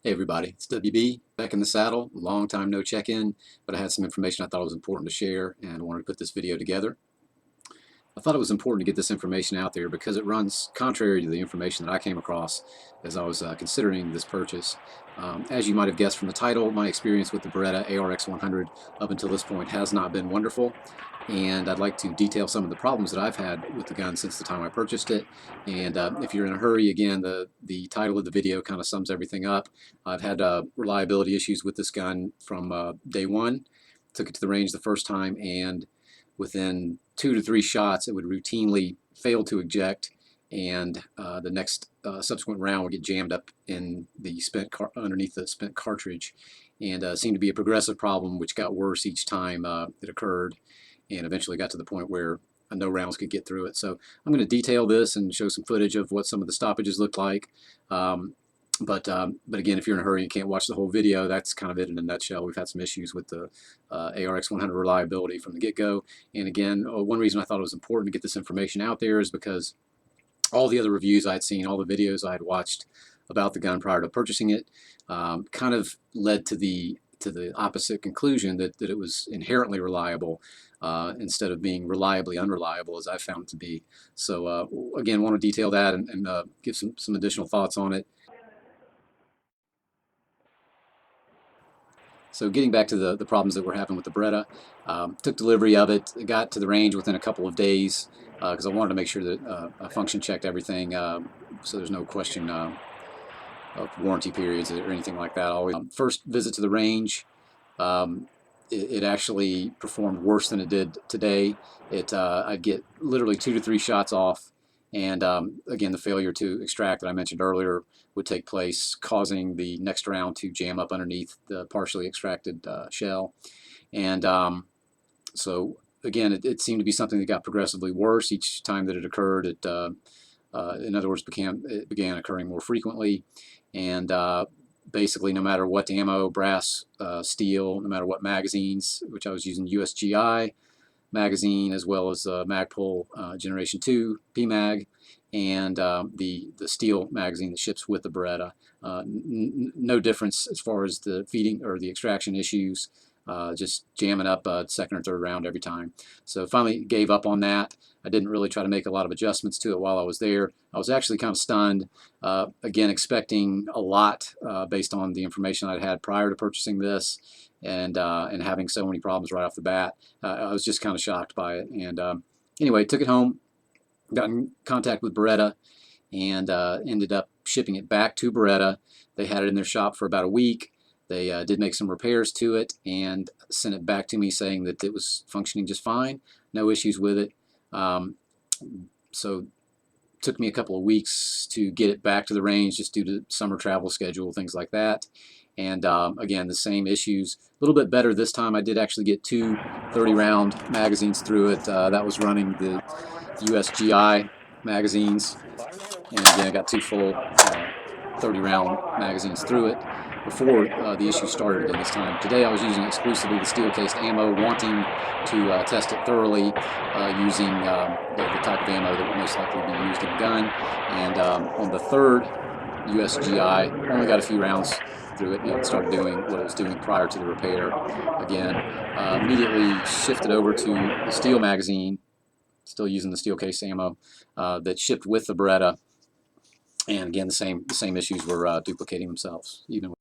Hey everybody, it's WB, back in the saddle. Long time no check-in, but I had some information I thought was important to share and I wanted to put this video together. I thought it was important to get this information out there because it runs contrary to the information that I came across as I was considering this purchase. As you might have guessed from the title, my experience with the Beretta ARX 100 up until this point has not been wonderful, and I'd like to detail some of the problems that I've had with the gun since the time I purchased it. And if you're in a hurry, again, the title of the video kind of sums everything up. I've had reliability issues with this gun from day one. Took it to the range the first time, and within 2 to 3 shots it would routinely fail to eject, and the next subsequent round would get jammed up in the underneath the spent cartridge, and seemed to be a progressive problem which got worse each time it occurred, and eventually got to the point where no rounds could get through it. So I'm going to detail this and show some footage of what some of the stoppages looked like. But again, if you're in a hurry and can't watch the whole video, that's kind of it in a nutshell. We've had some issues with the ARX 100 reliability from the get-go. And again, one reason I thought it was important to get this information out there is because all the other reviews I had seen, all the videos I had watched about the gun prior to purchasing it, kind of led to the opposite conclusion that it was inherently reliable instead of being reliably unreliable, as I found it to be. So again, want to detail that and give some additional thoughts on it. So getting back to the problems that we're having with the Beretta, took delivery of it. It got to the range within a couple of days because I wanted to make sure that I function checked everything, so there's no question of warranty periods or anything like that. Always first visit to the range, it actually performed worse than it did today. I'd get literally 2 to 3 shots off, and again, the failure to extract that I mentioned earlier would take place, causing the next round to jam up underneath the partially extracted shell. And so again, it seemed to be something that got progressively worse each time that it occurred. In other words, it began occurring more frequently, and basically no matter what ammo, brass, steel, no matter what magazines, which I was using USGI magazine as well as Magpul Generation 2 PMag, and the steel magazine that ships with the Beretta. No difference as far as the feeding or the extraction issues, just jamming up second or third round every time. So finally gave up on that. I didn't really try to make a lot of adjustments to it while I was there. I was actually kind of stunned, again expecting a lot based on the information I'd had prior to purchasing this, and having so many problems right off the bat. I was just kind of shocked by it. And anyway, took it home, got in contact with Beretta, and ended up shipping it back to Beretta. They had it in their shop for about a week. They did make some repairs to it and sent it back to me saying that it was functioning just fine, no issues with it. So it took me a couple of weeks to get it back to the range just due to summer travel schedule, things like that. And again, the same issues. A little bit better this time. I did actually get 2 30-round magazines through it. That was running the USGI magazines. And again, I got 2 full 30-round magazines through it before the issue started again this time. Today I was using exclusively the steel-cased ammo, wanting to test it thoroughly using the type of ammo that would most likely be used in the gun. And on the third USGI, only got a few rounds through it, and it started doing what it was doing prior to the repair. Again, immediately shifted over to the steel magazine, still using the steel-cased ammo that shipped with the Beretta. And again, the same issues were duplicating themselves, even with